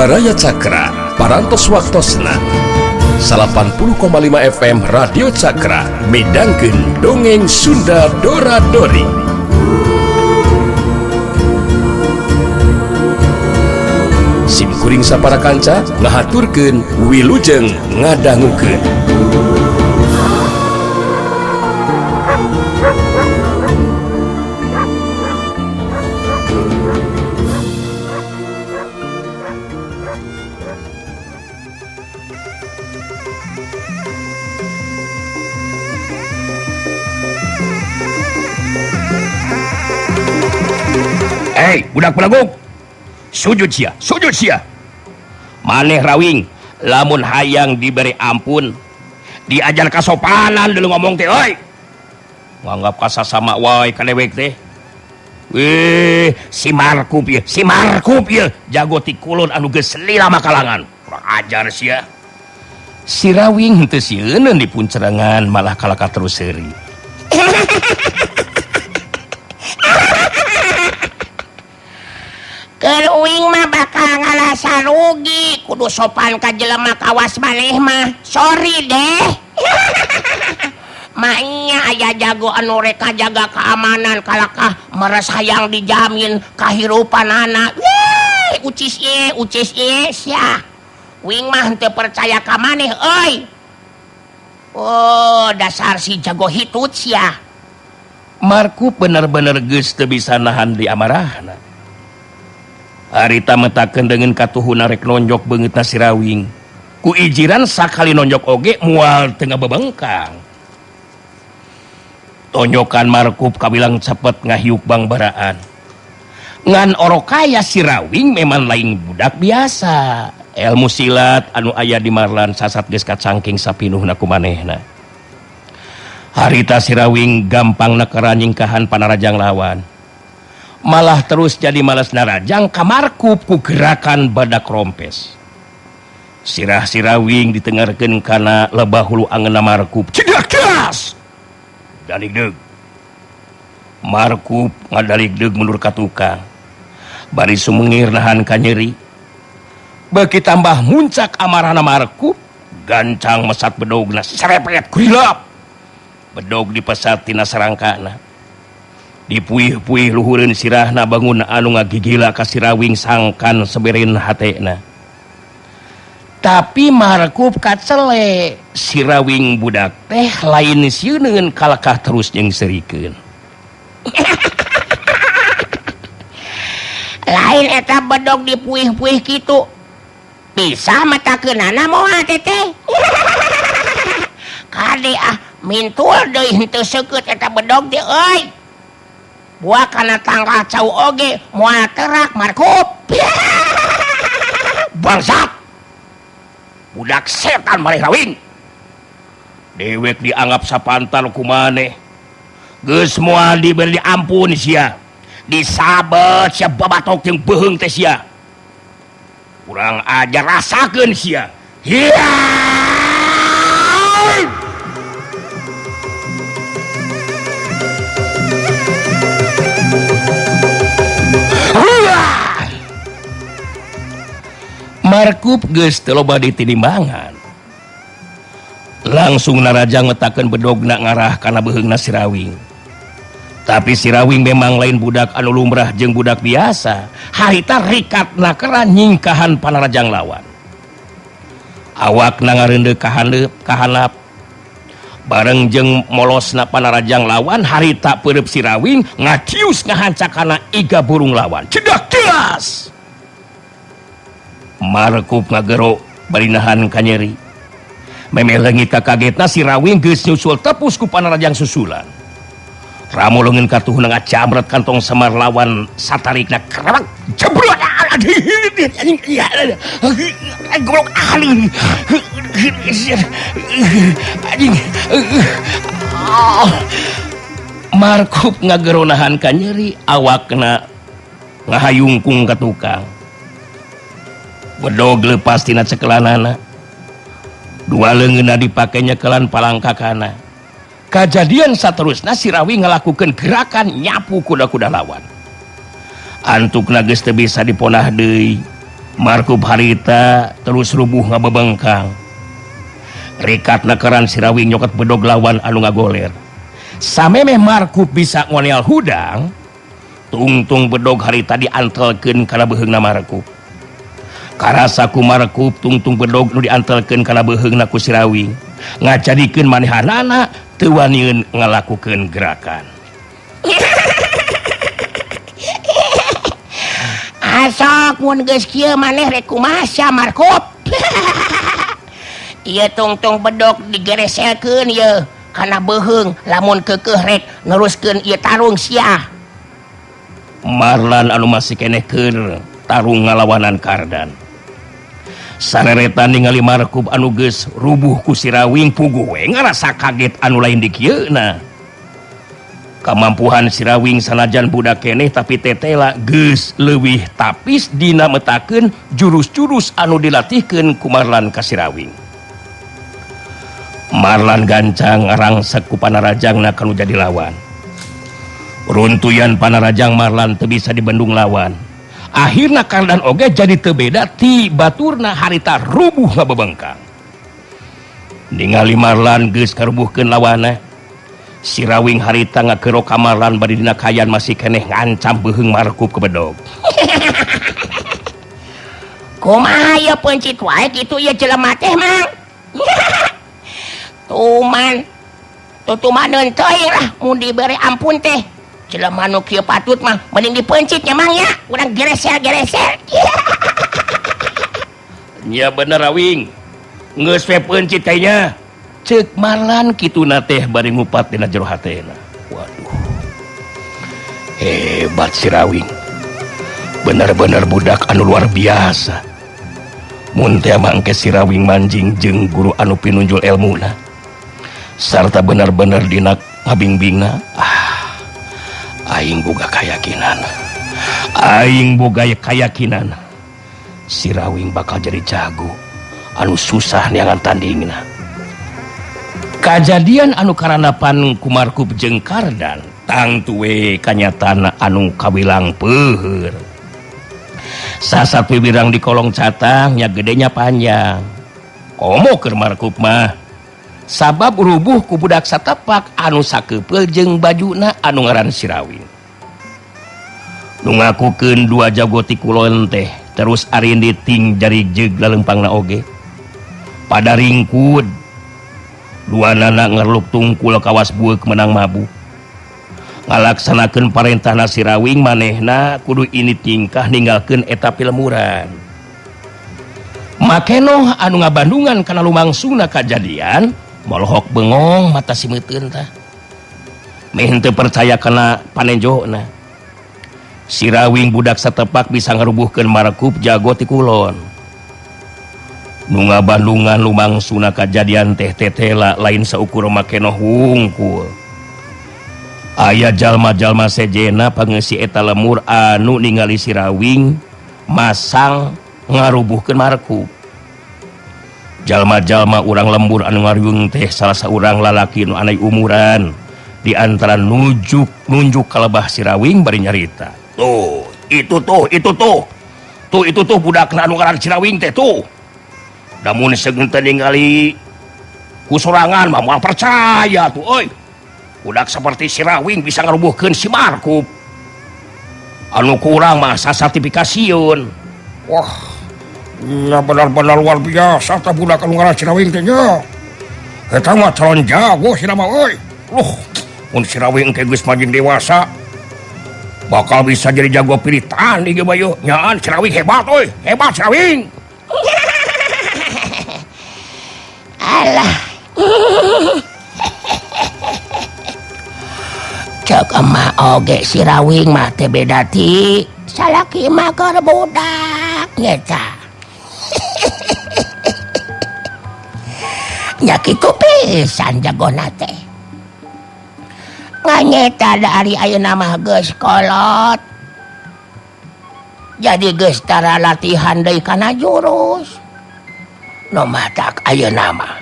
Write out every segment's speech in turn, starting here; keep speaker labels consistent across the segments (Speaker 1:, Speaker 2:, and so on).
Speaker 1: Baraya Cakra parantos waktosna 80,5 FM Radio Cakra midangkeun dongeng Sunda Dora-Dori. Simkuring sapara kanca ngahaturkeun wilujeng ngadangukeun.
Speaker 2: Budak pelaguk sujud sia maneh rawing lamun hayang diberi ampun diajar kasopanan dulu ngomong teh oi nganggap kasasama wae kadewek teh si Markup ya jago ti kulon anu geus lila makalangan kurang ajar sia si rawing henteu sieun di puncerengan malah kalaka terus seuri
Speaker 3: Uing mah bakal ngalasa rugi kudu sopan ka jelema kawas maneh mah sorry deh maknya aya jago anu reka jaga keamanan kalakah meres hayang dijamin kahirupan anak ucis ye sia uing mah henteu percaya ka maneh euy oh dasar si jago hitut sia
Speaker 2: Markup bener-bener geus teu bisa nahan di amarahna. Harita metakeun dengan katuhuna rek nonjok beungeutna si rawing. Ku ijiran sakali nonjok oge moal teu ngabebengkang. Tonjokan Markup kabilang cepet ngahiuk bangbaraan. Ngan orokaya si rawing memang lain budak biasa. Ilmu silat anu aya di marlan sasat geus kacangking sapinuhna ku manehna. Harita si rawing gampang nakara nyingkahan panarajang lawan. Malah terus jadi malas narajang ka Markup ku gerakan badak rompes. Sirah si rawing ditengarkeun kana lebah hulu angeunna Markup. Cedak das. Daligdeug. Markup ngadaligdeug mundur ka tukang. Bari sumengir nahan ka nyeri. Beuki tambah muncak amarahna Markup, gancang mesat bedogna sarepet kurilap. Bedog dipesat tina sarangkana. Dipuih-puih luhureun sirahna bangun anu ngagigila ka si rawing sangkan seberin hatena. Tapi Markup kacele si rawing budak teh lain sieun kalakah terus jeung serikeun.
Speaker 3: lain eta bedog dipuih-puih kitu bisa matakeunana moal teteh kade mintul deui henteu seukeut eta bedog teh euy buah kana tangkah cau oge moal terak Markup
Speaker 2: bangsat budak setan maneh rawing dewek dianggap sapantar ku maneh geus moal diberi ampun sia disabet sia babatok jeung beuheung teh sia kurang ajar rasakeun sia Markup geus teu loba ditinimbangan. Langsung narajang ngetakeun bedogna ngarah kana beuheungna si rawing. Tapi si rawing memang lain budak anu lumrah jeung budak biasa. Harita rikatna kera nyingkahan panarajang lawan. Awakna ngareundeuh ka handap. Bareng jeung molosna panarajang lawan harita peureup si rawing ngacius ngahancakana iga burung lawan. Cedak jelas. Markup ngagero bari nahan ka nyeri. Memeh leungit ka kagetna si rawing geus nyusul tepus ku panarajang susulan. Ramu leungeun katuhna ngacamret kantong semar lawan satarikna kerebak jebrot goblok ahli anjing Markup ngagero nahan ka nyeri awakna ngahayungkung ka tukang. Bedog lepas tina cekelanana. Dua leungeunna dipakainya kelan palangkakana. Kajadian saterusna si rawing ngalakukeun gerakan nyapu kuda-kuda lawan. Antukna geus teu bisa diponah deui. Markup harita terus rubuh ngabebengkang. Rikat nakeran Sirawing nyokot bedog lawan anu ngagoler. Samemeh Markup bisa ngoneal hudang, tungtung bedog harita diantelkeun kana beheungna Markup. Karasa ku Markup tungtung bedog nu diantelkeun kana beheungna ku Sirawing, ngajadikeun manehanana teu waniun ngalakukeun gerakan.
Speaker 3: Asok mun geus kieu maneh rek kumaha sia Markup. Ieu tungtung bedog digereselkeun ieu kana beheung lamun keukeuh rek neruskeun ieu tarung sia.
Speaker 2: Marlan anu masih keneh keur tarung ngalawanan Kardan. Sareretan ningali Markup anu geus rubuh ku Sirawing puguh we ngarasa kaget anu lain di kieuna. Kamampuhan Sirawing sanajan budak keneh tapi tetela geus leuwih tapis dina metakeun jurus-jurus anu dilatihkeun ku Marlan ka Sirawing. Marlan gancang ngarangset ku panarajangna kanu jadi lawan. Runtuyan panarajang Marlan teu bisa dibendung lawan. Akhirna Kardan oge jadi teu beda ti baturna harita rubuh ngabebengkang. Ningali Marlan geus karubuhkeun lawanna, Sirawing harita ngakeuro ka Marlan bari dina kayan masih keneh ngancam beheung Markup ke bedog.
Speaker 3: Kumaha ieu pencit wae kitu ieu jelema teh mang. Tuman tutumaneun teuing lah mun dibere ampun teh. Jelema nu kieu patut mah mending dipencit nya mang ya, urang geresel-geresel.
Speaker 2: Nya bener Awing, geus we pencit kayaknya. Ceuk Marlan kituna teh bari ngupat dina jero hatena. Waduh, hebat Sirawing, bener-bener budak anu luar biasa. Mun teh mangke Sirawing manjing jeung guru anu pinunjul elmuna, sarta bener-bener dina ngabingbingna. Aing boga kayakinan Sirawing bakal jadi jago anu susah niangan tandingna. Kajadian anu karanapan ku Markup jeung Kardan tangtu we kanyatana anu kawilang peuheur. Sasapi birang di kolong catang nya gedenya panjang. Komo keur Markup mah sabab rubuh ku budak satepak anu sakeupeu jeung bajuna anu ngaran Sirawing. Nu ngakukeun dua jago ti kulon teh terus arindi ting jari jeug lalempangna oge. Pada ringkud duanana ngerluk tungkul kawas bueuk menang mabuk. Ngalaksanakeun parentahna Sirawing manehna kudu ini tingkah ninggalkeun eta pilemuran. Makenoh anu ngabandungan kana lumangsungna kajadian molohok bengong mata simeuteun tah. Meh henteu percaya kana panenjona. Sirawing budak satepak bisa ngarubuhkeun Markup jago ti kulon. Nu ngabandungan lumangsungna kajadian teh tetela lain saukur makenoh wungkul. Aya jalma-jalma sejena pangeusi eta lemur anu ningali Sirawing masang ngarubuhkeun Markup. Jalma-jalma urang lembur anu ngariung teh salah saurang lalaki nu anai umuran di antara nunjuk kalebah Sirawing bari nyarita. Itu tuh budakna anu ngaran Sirawing teh tuh. Namun segeun teh ningali ku sorangan mah moal percaya tuh euy. Budak seperti Sirawing bisa ngarubuhkeun si Markup. Anu kurang mah sasertifikasieun.
Speaker 4: Wah, ya benar-benar luar biasa tah budak anu ngaran Sirawing teh nya. Eta mah calon jago sia mah euy. Mun Sirawing teh geus majing dewasa bakal bisa jadi jago piritan ieu mah yeuh. Nyaan Sirawing hebat euy, hebat Sirawing.
Speaker 3: Alah. Cek emak oge Sirawing mah teh beda ti salaki mah keur budak nyata. Nya kitu pisan jagona teh. Nganyeta dari ayeuna mah geus kolot. Jadi geus tara latihan deui kana jurus. Nu matak ayeuna mah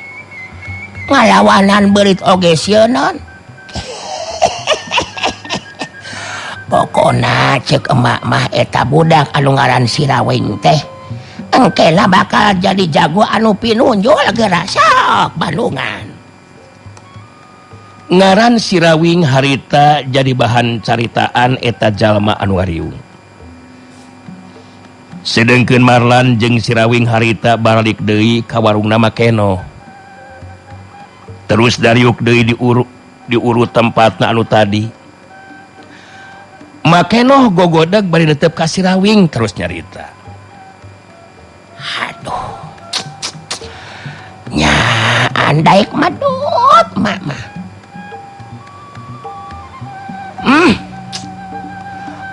Speaker 3: ngalawanan beurit oge sieun. Pokona cek emak mah eta budak anu ngaran Sirawing teh engkena bakal jadi jago anu pinunjul geura sok Bandungan.
Speaker 2: Ngaran Sirawing harita jadi bahan caritaan eta jalma anu wariung. Sedengkeun Marlan jeung Sirawing harita balik deui ka warungna Makeno. Terus dariuk deui diurut tempatna anu tadi. Makeno gogodeg bari neuteup ka Sirawing terus nyarita.
Speaker 3: Aduh. Nya andaik madut mama.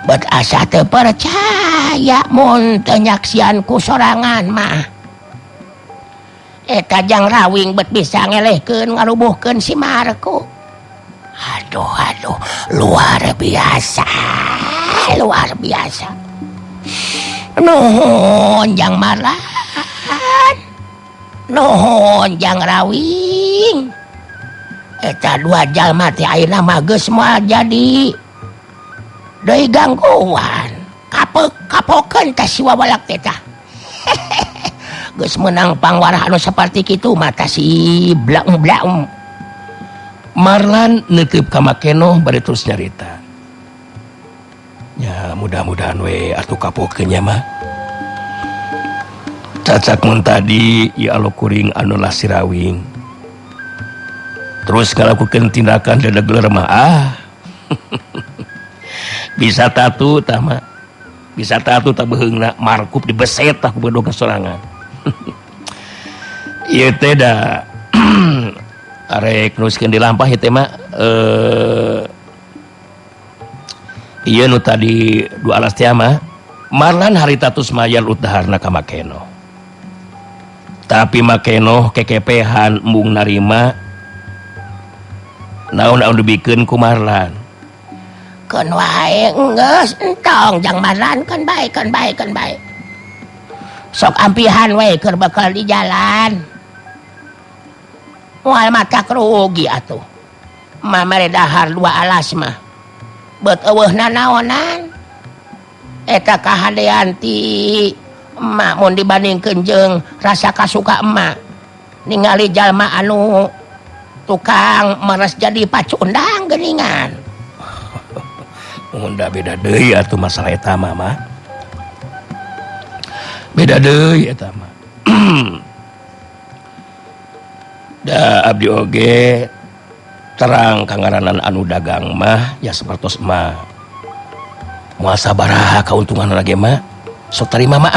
Speaker 3: Bet asa teu percaya mun teu nyaksian ku sorangan mah. Eta Jang Rawing bet bisa ngelehkeun ngarubuhkeun si Marku. Aduh, luar biasa. Nuhun Jang Marlan. Nuhun Jang Rawing. Eta dua jalma teh ayeuna mah geus moal jadi deui gangguan. Kapokeun teh si wabalak teh tah. Geus meunang pangwarah anu saperti kitu mah tah si blaung.
Speaker 2: Marlan neuteup ka Makeno bari terus nyarita. Ya mudah-mudahan we atuh kapokeun nya mah. Cacak mun tadi ya Allah kuring anu lah Sirawing. Terus ngalakukeun tindakan dadegler mah bisa tatu tah mah. Bisa tatu tah beheungna markup dibeset tah ku bodoh sorangan. Ieu teh da arek nuskeun di lampah ieu teh mah ieu nu tadi dua alas teh mah Marlan harita tus mayar utaharna ka Makeno. Tapi Makeno kekepehan embung narima naon dibikeun ku Marlan.
Speaker 3: Keun wae geus entong Jang Marlan kan bae. Sok ampihan we keur bakal di jalan. Moal mata rugi atuh. Mamere dahar dua alas mah. Bet eueuhna naonan. Eta kahadean ti emak mun dibandingkeun jeung rasa kasuka emak. Ningali jalma anu tukang meres jadi pacundang geuningan.
Speaker 2: Munda beda deui atuh masalah eta mah. Beda deui eta mah. Da abdi oge terang kangaranan anu dagang mah ya sapertos mah. Moal sabaraha kauntungan lagi mah sok tarima mah.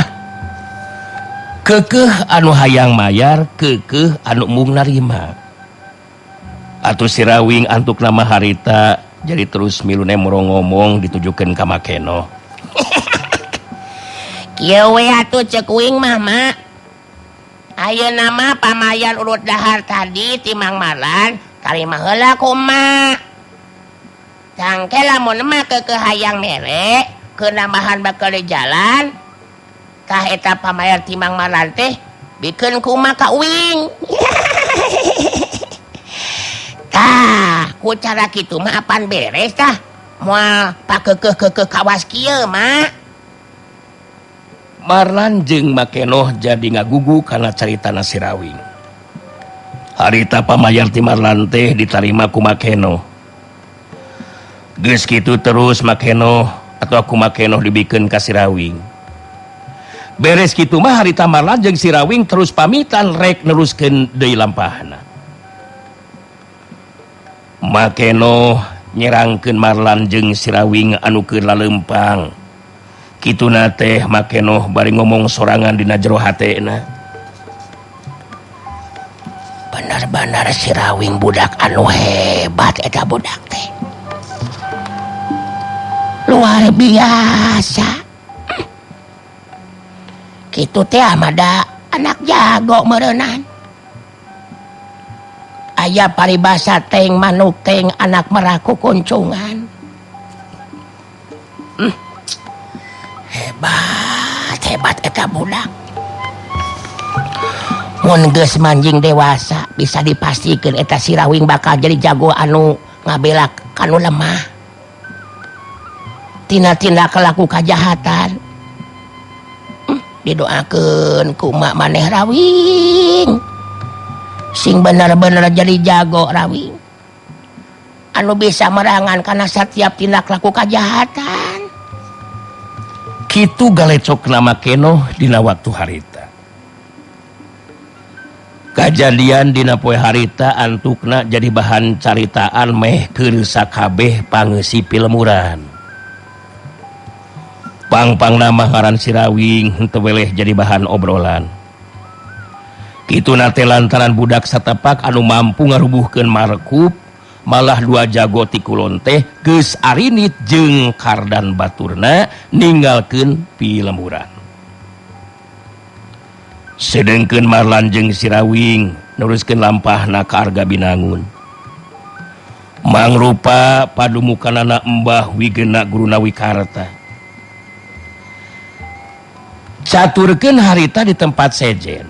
Speaker 2: Keukeuh anu hayang mayar, keukeuh anu mung narima. Atuh Sirawing antuk nama harita jadi terus milune murong ngomong ditujukeun ka Makeno.
Speaker 3: Kieu we atuh ceuk uing mah mak. Ayeuna mah pamayan urut dahar tadi ti Mang Marlan tarima heula ku emak. Tangke lamun emak keukeuh hayang mere keun nambahan bakal di jalan tah eta pamayar ti Mang Marlan teh bikeun ku emak ka uing. Tah, ku cara kitu mah apan beres tah. Moal pakeukeuh kawas kieu mak.
Speaker 2: Marlan jeung Makeno jadi ngagugu kana caritana Sirawing. Harita pamayar ti Marlan teh ditarima ku Makeno. Geus kitu terus Makeno atau ku Makeno dibikeun ka Sirawing. Beres kitu mah harita Marlan jeung Sirawing terus pamitan rek neruskeun deui lampahna. Makeno nyerangkeun Marlan jeung Sirawing anu keur laleumpang. Kituna teh Makeno bari ngomong sorangan dina jero hatena.
Speaker 3: Benar-benar Sirawing budak anu hebat eta budak teh. Luar biasa. Kitu teh amada anak jago meureunnan. Aya paribasa teng manuk teng anak meraku kuncungan. Hebat eta budak. Mun geus manjing dewasa bisa dipastikeun eta Sirawing bakal jadi jago anu ngabela kanu lemah. Tina tindak laku kajahatan. didoakeun ku mak maneh Rawing sing bener-bener jadi jago Rawing anu bisa merangan karena setiap tindak laku kejahatan
Speaker 2: kitu galecok nama keno dina waktu harita kejadian dina poe harita antukna jadi bahan caritaan meh keur sakabeh pangeussi pilemuran pang nama ngaran si Rawing henteu weleh jadi bahan obrolan kitu nate lantaran budak satepak anu mampu ngarubuhkeun markup malah dua jago ti kulon teh geus arinit jeung kardan baturna ninggalkeun pilemuran sedengkeun Marlan jeung si Rawing neruskeun lampahna ka Arga Binangun mangrupa padumukanana Embah Wigena Guruna Wikarta caturkeun harita di tempat sejen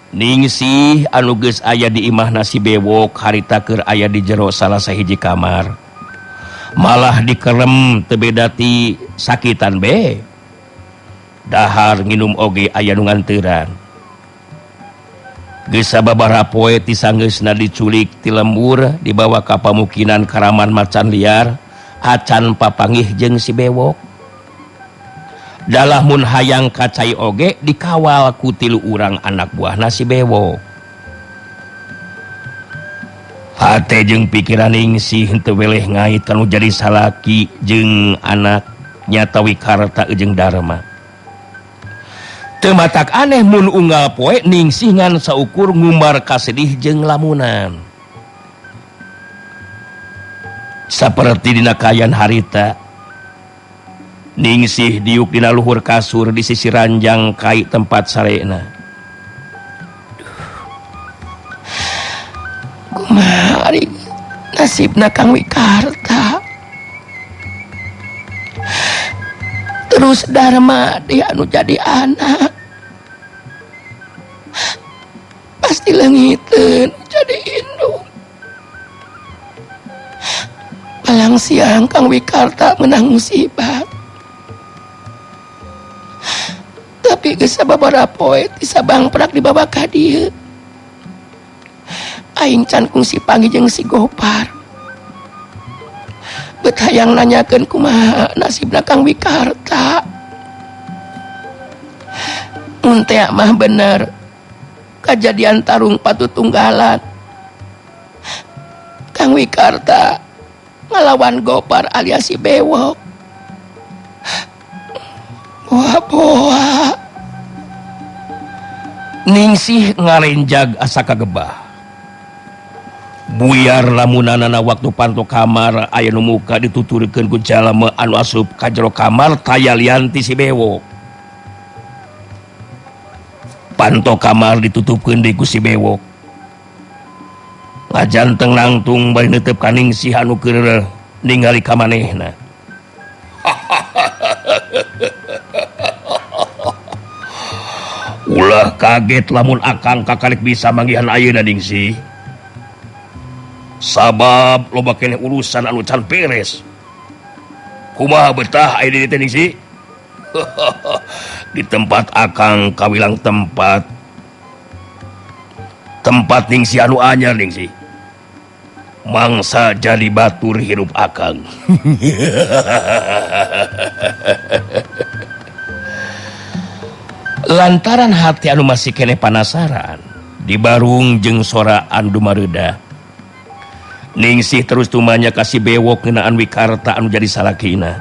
Speaker 2: Ningsih anu geus aya di imahna si bewok harita keur aya di jero salah sahiji kamar malah dikerem teu beda ti sakitan be dahar nginum oge aya nu nganteuran geus sababaraha poe ti sanggeusna diculik ti lembur dibawa ka pamukinan Karaman macan liar acan papanggih jeung si bewok dalah mun hayang kacai oge dikawal ku 3 urang anak buahna si bewok hate jeung pikiran Ningsih henteu weleh ngait kanu jadi salaki jeung anak nyata Wikarta jeung Darma teu matak aneh mun unggal poe Ningsih ngan saukur ngumbar kasedih jeung lamunan saperti dina kayan harita Ningsih diuk dina luhur kasur di sisi ranjang kai tempat sarena.
Speaker 3: Kumaha ari nasibna Kang Wikarta. Terus Darma dia anu jadi anak. Pasti leungiteun jadi indung. Palang siang Kang Wikarta menang musibah. Tapi geus sababaraha poe ti sabangprak dibawa ka dieu. Aing can kungsi panggih jeung si Gopar. Bet hayang nanyakeun kumaha nasibna Kang Wikarta. Mun teh mah bener kejadian tarung patutunggalan. Kang Wikarta ngelawan Gopar alias si Bewok. Boa-boa.
Speaker 2: Ningsih ngarenjag asa kagebah. Buyar lamunanana waktu panto kamar aya nu muka dituturkeun ku jalema anu asup ka jero kamar tayalian ti si Bewok. Panto kamar ditutupkeun deui ku si Bewok. Ngajanteng nangtung bari neuteup ka Ningsih anu keur ningali ka manehna. Ulah kaget lamun akang kakalik bisa manggihan ayeuna Ningsih. Sabab loba keneh urusan anu can beres. Kumaha betah aya di dieu Ningsih? Di tempat akang kawilang tempat Ningsih anu anyar Ningsih. Mangsa jadi batur hirup akang. Lantaran hati anu masih keneh panasaran dibarung jeung sora anu mareuda Ningsih terus tumanya ka si Bewok ngeunaan Wikarta anu jadi salakina.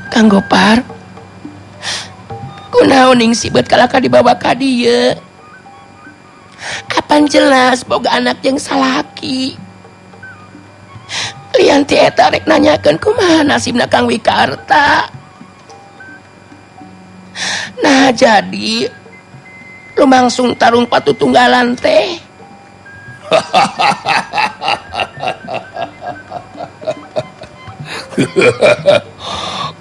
Speaker 3: Kang Gopar, kunaon Ningsih beut kalaka dibawa ka dieu? Kapan jelas boga anak jeung salaki? Lian ti eta rek nanyakeun kumaha nasibna Kang Wikarta. Nah jadi lumangsung tarung patutunggalan teh.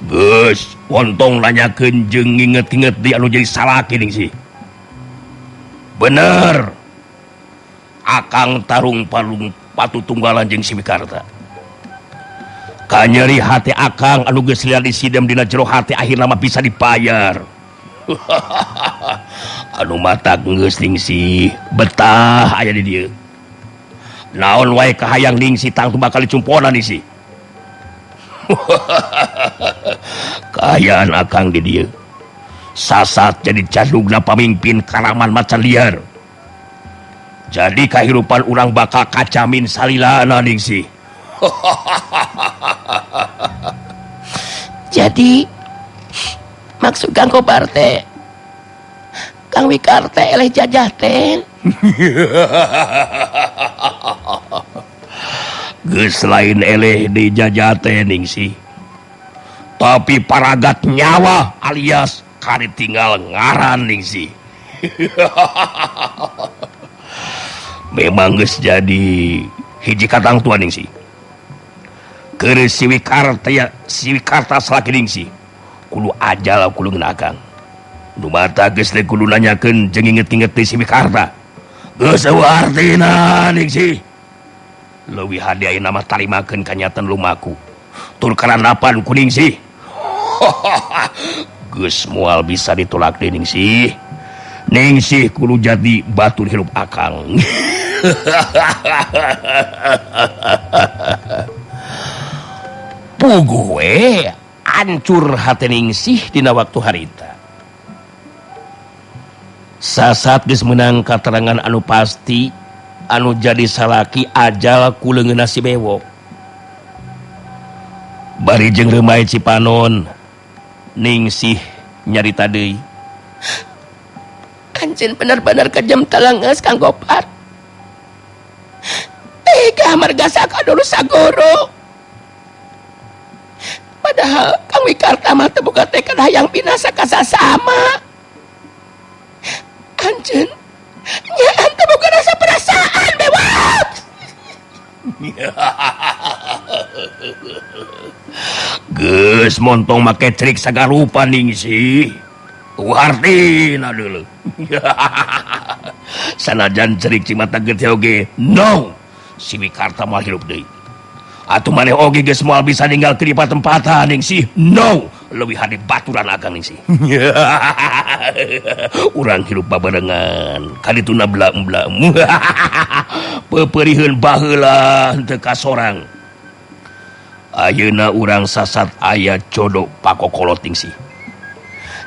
Speaker 2: Geus wontong nanyakeun jeung nginget-inget di anu jadi salaki Ningsih. Bener akang tarung palung patutunggalan jeung si Wikarta. nyeri hati akang anu geus liar disidem dina jero hati akhirna mah bisa dibayar. Anu mata geus Ningsih betah aya di dieu. Naon wae kahayang Ningsih tang bakal dicumpona Ningsih. Kaayaan akang di dieu sasat jadi jadugna pamimpin karaman macan liar. Jadi kahirupan urang bakal kacamin salilana Ningsih.
Speaker 3: Jadi maksud Kang Kobar teh Kang Wikar teh eleh jajaten.
Speaker 2: Geus lain eleh di jajate Ningsih, tapi paragat nyawa alias kari tinggal ngaran Ningsih. Memang geus jadi hiji katang tua Ningsih. Keur Siwikarta salaki Ningsih kudu ajal kudu ngeunakang. Nu mata geus teh kudu nanyakeun jeung inget-inget ti Siwikarta. Geus eueuh artina Ningsih. Leuwih hade ayeuna mah tarimakeun kanyatan lumaku. Tur karanapan ku Ningsih. Geus moal bisa ditolak deui Ningsih. Ningsih kudu jadi batur hirup akang. Puguh we hancur hati Ningsih dina waktu harita. Sasat geus meunang katerangan anu pasti anu jadi salaki ajal ku leungeunna si bewok. Bari jeung remai Cipanon Ningsih nyarita deui.
Speaker 3: Anjeun bener-bener kejam telengeus Kang Kobar. Tega marga sakadulu sagoro. Padahal Kang Wikarta mah teu boga tekad hayang binasa ka sasama. Anjeun nyaan teu boga rasa perasaan bewak.
Speaker 2: Geus montong make trik sagarupa Ningsih. Uhartina deuleu. Sanajan cerik cimata getih oge, no. Siwikarta moal hirup deui. Atuh maneh oge geus moal bisa ninggal di tempatan Ningsih. No, leuwih hade baturan akang Ningsih. Urang hirup babarengan, kadituna belaem-belaem. Peperihun baheula henteu kasorang. Ayeuna urang sasat aya jodoh pakokolot Ningsih.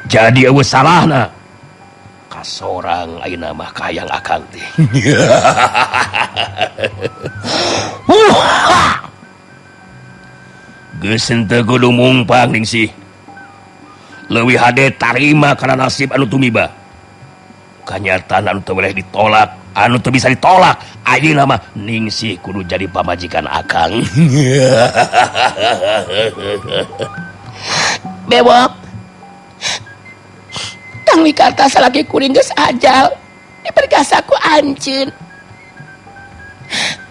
Speaker 2: Jadi eueuh salahna kasorang ayeuna mah kayang akang teh. Geus henteu kudu mumpang Ningsih. Leuwih hade tarima kana nasib anu tumiba. Kanyataan anu teu boleh ditolak, anu teu bisa ditolak. Ayeuna mah Ningsih kudu jadi pamajikan akang.
Speaker 3: Bewok. Kang Wikarta salaki kuring geus ajal. Dipergasa ku anjeun.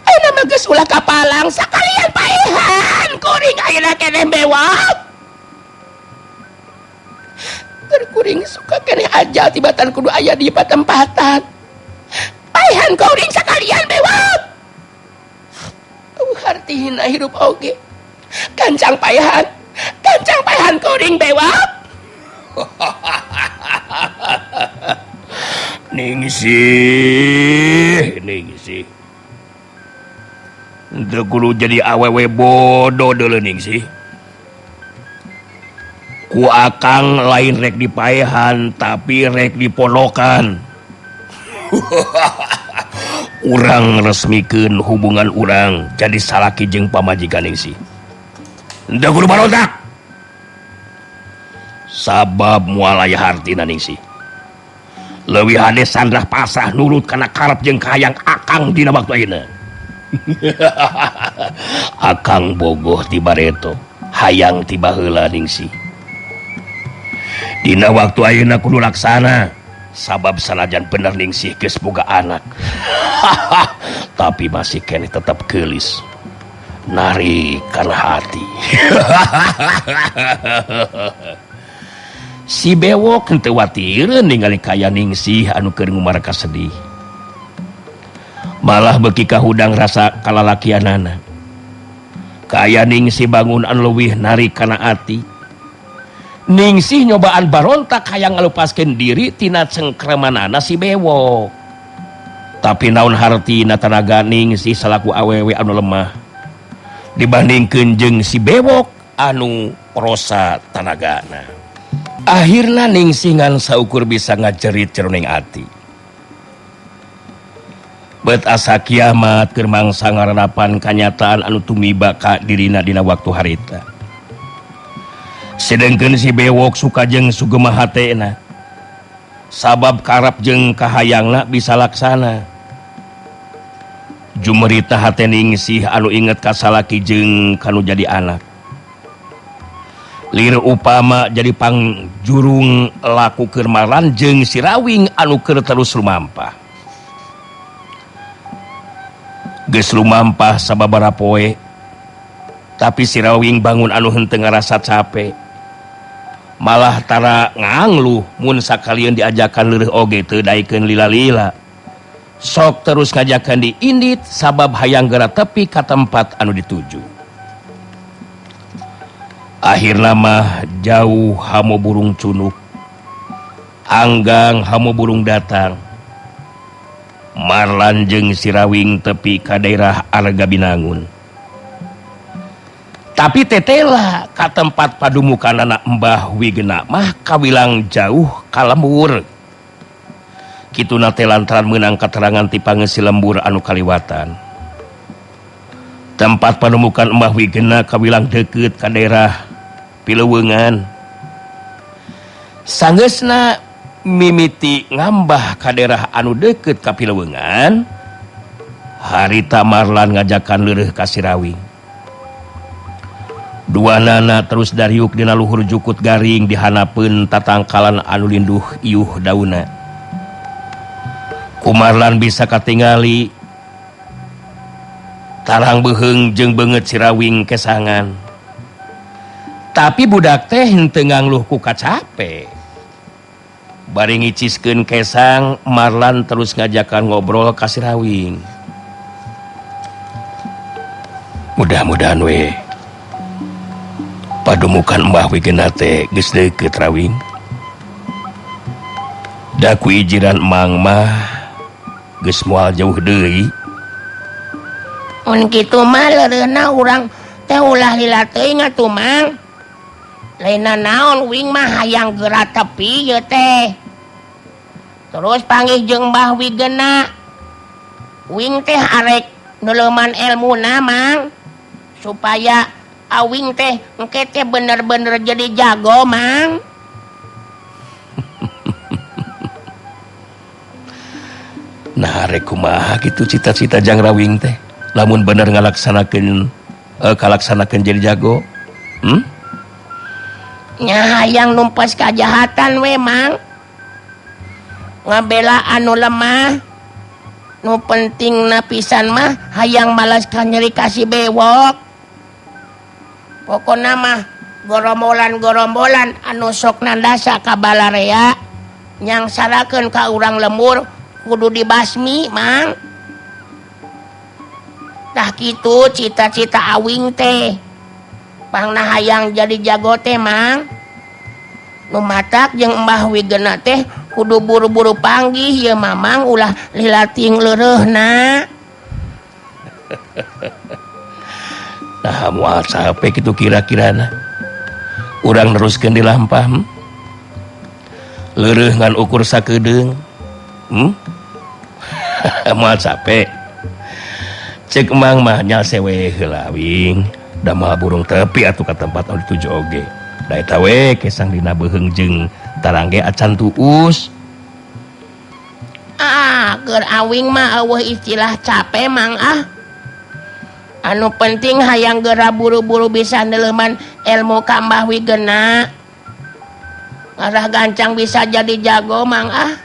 Speaker 3: Ayeuna mah geus ulah kapalang sakalian paehan kuring ayeuna keneh bewok. Keur kuring suka keneh ajal tibatan kudu aya di patempatan. Paehan kuring sakalian bewok. Hartihina hirup oge. Kancang paehan kuring bewok.
Speaker 2: Ningsih. Teu kudu jadi awewe bodoh deuleu Ningsih. Ku akang lain rek dipaehan tapi rek diponokan. Urang resmikeun hubungan urang jadi salaki jeung pamajikan Ningsih. Teu kudu barontak. Sabab moal aya hartina Ningsih. Leuwih hade sandrah pasrah nurut kana karep jeung kahayang akang dina waktu ayeuna. Akang bogoh ti bareto, hayang ti baheula Ningsih. Dina waktu ayeuna kudu laksana, sabab sanajan bener Ningsih geus boga anak. Tapi masih keneh tetep geulis. Nari kana hati. Si bewok henteu watireun ningali kaya Ningsih anu keur ngumarka sedih. Malah beuki kahudang rasa kalalakianana. kaya Ningsih bangun an leuwih narik kana ati. Ningsih nyobaan barontak hayang ngalupaskeun diri tina cengkremanana si bewok. Tapi naon hartina tanaga Ningsih salaku awewe anu lemah dibandingkeun jeung si bewok anu prosa tanagana. Akhirna Ningsih ngan saukur bisa ngajerit jroning ati. Bet asa kiamat keur mangsa ngaradapan kanyataan anu tumiba ka dirina dina waktu harita. Sedengkeun si bewok suka jeung sugema hatena. Sabab karap jeung kahayangna bisa laksana. Jumerita hate Ningsih anu inget ka salaki jeung kanu jadi anak. Lir upama jadi pangjurung laku keur Marlan jeung si Rawing anu keur terus lumampah. Geus lumampah sababaraha poe, tapi si Rawing bangun anu henteu ngarasa capek. Malah tara ngangluh mun sakalian diajakan leureuh oge teu daekeun lila-lila. Sok terus ngajakan diindit sabab hayang geura tepi ka tempat anu dituju. Akhirna mah jauh hamo burung cunuk. Anggang hamo burung datang. Marlan jeung si Rawing tepi ka daerah Arga Binangun. Tapi tetela ka tempat padumukanana Mbah Wigena mah kawilang jauh ka lembur. Kituna teh lantaran meunang katerangan ti pangeusi lembur anu kaliwatan. Tempat padumukan Mbah Wigena kawilang deukeut ka daerah Pileuweungan. Sanggeusna mimiti ngambah ka daerah anu deukeut ka Pileuweungan, harita Marlan ngajakan leureuh ka si Rawing. Duanana terus dariuk dina luhur jukut garing dihanapeun tatangkalan anu linduh iuh dauna. Ku Marlan bisa katingali tarang beuheung jeung beungeut si Rawing kesangan. Tapi budak teh henteu ngangluh ku kacape. Bari ngiciskeun kesang, Marlan terus ngajakan ngobrol ka si Rawing. Mudah-mudahan we padumukan Mbah Wigena teh geus deukeut Rawing. Da ku ijiran Mang mah geus moal jauh deui.
Speaker 3: Mun kitu mah leureuhna urang teh ulah lila teuing atuh Mang. Lainna naon Wing mah hayang geura tepi ye teh. Terus panggih jeung Mbah Wigena. Wing teh arek nuleuman elmuna Mang. Supaya Awing teh engke teh bener-bener jadi jago Mang.
Speaker 2: Nah rek kumaha kitu cita-cita Jang Rawing teh lamun bener ngalaksanakeun kalaksanakeun jadi jago.
Speaker 3: Nya hayang numpes kajahatan we Mang. Ngabela anu lemah. Nu penting na pisan mah hayang malaskan nyeri kasih bewok. Pokona mah gorombolan-gorombolan anu sok nandasa ka balarea nyang sarakeun ka urang lembur kudu dibasmi Mang. Tah kitu cita-cita Awing teh. Pangna hayang jadi jago teh Mang. Nu matak jeung Mbah Wigena teh kudu buru-buru panggih ye Mamang ulah lilating leureuna.
Speaker 2: Nah moal sape kitu kira-kirana. Urang neruskeun di lampah. Leureun ngan ukur sakedeung. Moal sape. Ceuk Mang mah nya sewe heula Wing. Da moal burung tepi atuh ka tempat anu dituju oge. Da eta we kesang dina beuheung jeung tarangge acan tuus.
Speaker 3: Keur Awing mah eueuh istilah capek Mang ah. Anu penting hayang geura buru-buru bisa neuleuman ilmu ka Mbah Wigena. Ngarah gancang bisa jadi jago Mang ah.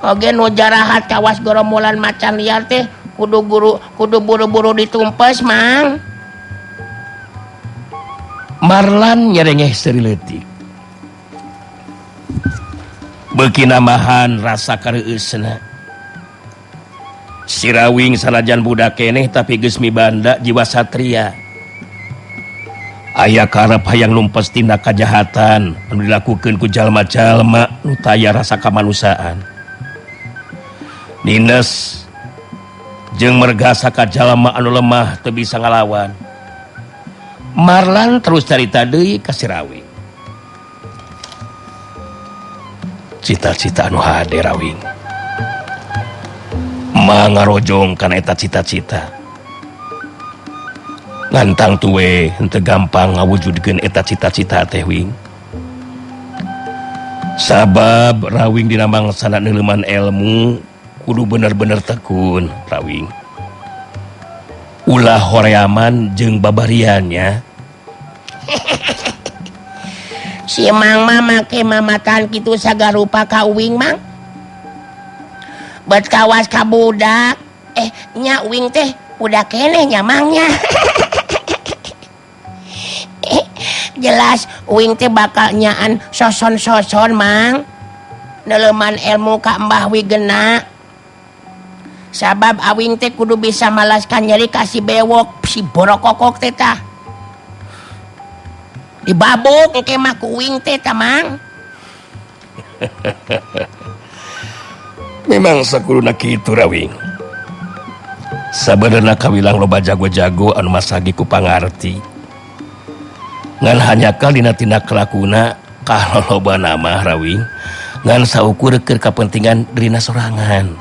Speaker 3: Oge nu jarahat kawas gorombolan macan liar teh kudu buru-buru ditumpes Mang.
Speaker 2: Marlan nyerengeh serileutik. Beuki namahan rasa kareueusna. Sirawing sanajan budak keneh tapi geus mibanda jiwa satria. Aya karep hayang numpes tindak kajahatan anu dilakukeun ku jalma-jalma nu taya rasa kamanusaan. Nines jeung mergasa ka jalma anu lemah teu bisa ngalawan. Marlan terus carita deui ka Sirawing. Cita-cita anu hade Rawing. Mangarojong kana eta cita-cita. Ngantang tuwe henteu gampang ngawujudkeun eta cita-cita teh Wing. Sabab Rawing dina mangsana neuleuman ilmu kudu bener-bener tekun Rawing. Ulah horeaman jeung babariannya.
Speaker 3: Si Mang mah make mamatan kitu sagarupa ka Uwing Mang. Bet kawas ka budak. Nya Uwing teh budak keneh nya Mangnya. Jelas Uwing teh bakal nyaan soson-soson Mang. Neuleuman ilmu ka Mbah Wigena. Sabab Awing teh kudu bisa malaskan nyeri kasih bewok si borokokok teh tah. Dibabuk engke mah ku Uwing teh tah Mang.
Speaker 2: Memang sakuluna kitu Rawing. Sabenerna kawilang loba jago-jago anu masagi ku pangarti. Ngan hanya dina tindak kelakuna kaloloba nama Rawing ngan saukur keur kapentingan dirina sorangan.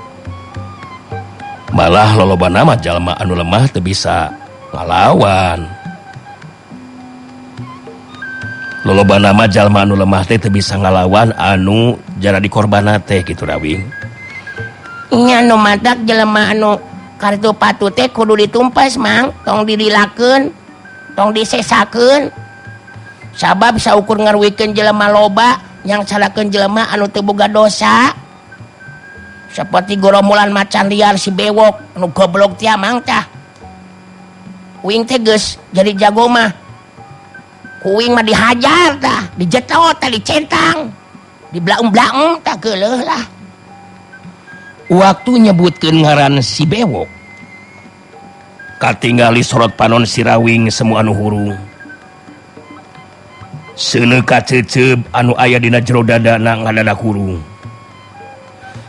Speaker 2: Malah loloba nama jalma anu lemah teu bisa ngalawan. Loloba nama jalma anu lemah teh teu bisa ngalawan anu jara dikorbanna teh kitu Rawing.
Speaker 3: Nya nu madak jelema anu kartu patu teh kudu ditumpas Mang, tong dirilakeun, tong disesakeun. Sabab saukur ngaruwikeun jelema loba yang salakeun jelema anu teu boga dosa. Seperti goromulan macan liar si bewok anu goblok tia Mang tah. Uwing teh geus jadi jago mah. Ku Uwing mah dihajar tah, dijetot tah, dicentang, diblaung-blaung tah geuleuh lah.
Speaker 2: Waktu nyebutkeun ngaran si bewok katingali sorot panon Sirawing semu anu hurung. Seuneu kaceuceub anu aya dina jero dadana ngadadak hurung.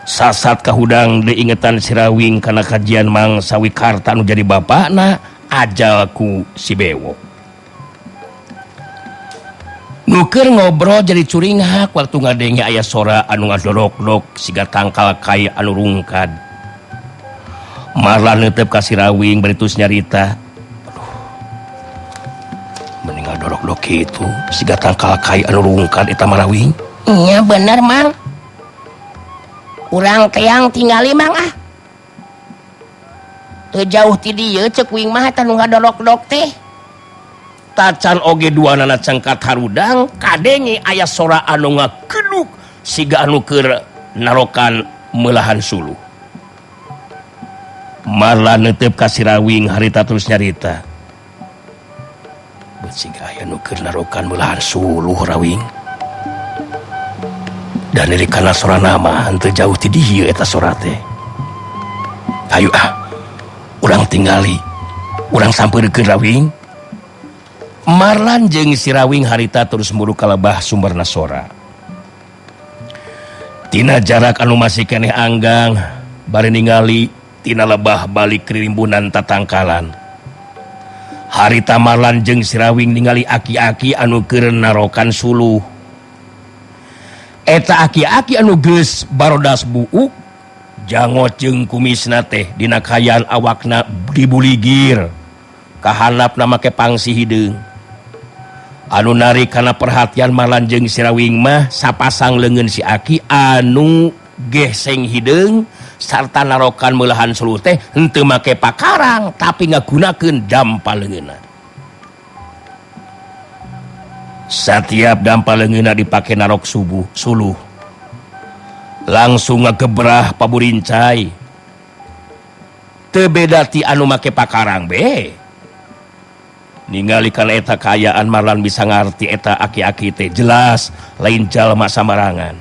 Speaker 2: Sasat kahudang diingetan Sirawing kana kajian Mang Sawikarta anu jadi bapakna ajal ku si bewok. Nuker ngobrol jadi curinghak waktu ngadenge aya sora anu ngadorok-dok siga tangkal kai anu rungkad. Marlan neuteup ka Sirawing baritus nyarita. Mending ngadorok-dok kitu siga tangkal kai anu rungkad eta Marawing.
Speaker 3: Iya bener Mang. Urang teang tinggali Mang ah. Teu jauh ti dieu ceuk Uwing mah eta nu ngadorok-dok teh.
Speaker 2: Tacan oge duanana cengkat harudang kadenge aya sora anu ngakeduk siga anu keur narokan meulahan suluh. Marlan neuteup ka Sirawing harita terus nyarita. Bet siga aya nu keur narokan meulahan suluh Rawing. Dan dari kana sora nama henteu jauh ti dieu eta sora teh. Hayu urang tinggali, urang sampeurkeun Rawing. Marlan jeung Sirawing harita terus muru ka lebah sumberna sora. Tina jarak anu masih keneh anggang bari ningali tina lebah balik kerimbunan tatangkalan. Harita Marlan jeung Sirawing ningali aki-aki anu keur narokan suluh. Eta aki-aki anu geus barodas buuk jangot jeung kumisna teh dina kayan awakna dibuligir kahandapna make pangsi hideung. Anu narik kana perhatian Marlan jeung Sirawing mah sapasang leungeun si aki anu geseng hideung sarta narokan meulahan suluh teh henteu make pakarang tapi ngagunakeun dampal leungeunna. Satiap dampal leungeunna dipake narok suluh. Langsung ngagebrah paburincai. Teu beda ti anu make pakarang be. Ningali kana eta kaayaan Marlan bisa ngarti eta aki-aki teh jelas lain jalma samarangan.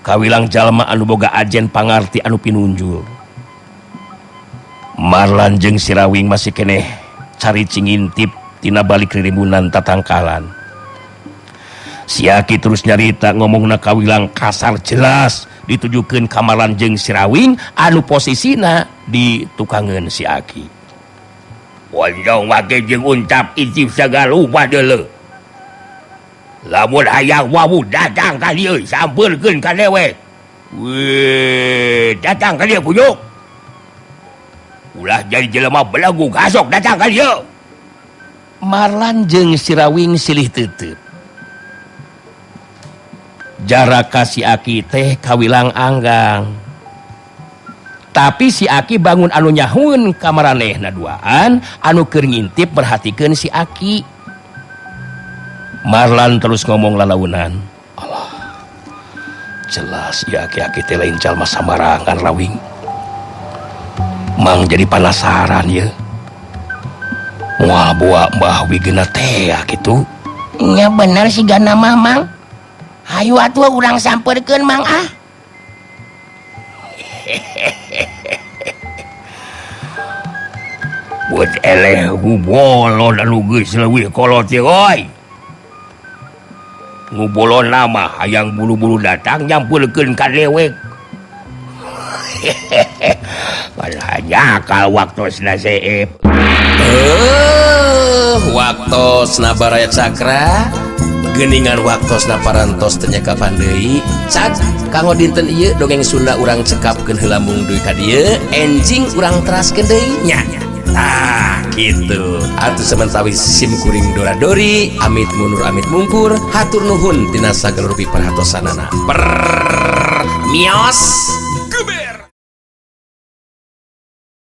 Speaker 2: Kawilang jalma anu boga ajen pangarti anu pinunjul. Marlan jeung Sirawing masih keneh caricing ngintip tina balik ririmunan tatangkalan. Si Aki terus nyarita ngomongna kawilang kasar jelas ditujukeun ka Marlan jeung Sirawing anu posisina di tukangan si Aki.
Speaker 3: Wonjong wake jeung uncap icip segala rupa deuleu. Lamun hayang wawu datang ka dieu sampeurkeun ka dewek. Weh, datang ka dieu pujuk. Ulah jadi jelema belagu gasok datang ka dieu.
Speaker 2: Marlan jeung Sirawing silih teuteut. Jarak ka si Aki teh kawilang anggang. Tapi si Aki bangun anu nyahun ka maranehna duaan anu keur ngintip perhatikeun si Aki. Marlan terus ngomong lalaunan. Allah, jelas si Aki teh lain jalma samarangan Rawing. Mang jadi penasaran ya. Wah buah mbah wigena teh gitu.
Speaker 3: Nya bener si gana mamang. Hayu atuh urang sampeurkeun mang ah.
Speaker 2: Buat eleh ngubolon anu geus leuwih kolot ye oi. Ngubolon nama hayang bulu-bulu datang nyampeurkeun ka dewek.
Speaker 3: Padahal kal waktosna seep.
Speaker 1: Waktosna Baraya Cakra geuningan waktosna parantos teu nya kapan deui. Cak kanggo dinten ieu dongeng Sunda urang cekapkeun heula mung duy ka dieu enjing urang teraskeun deui nya. Tah kitu. Atuh sementawis sim kuring dora-dori amit mundur amit mungkur hatur nuhun tina sagala rupi perhatosanana. Mios.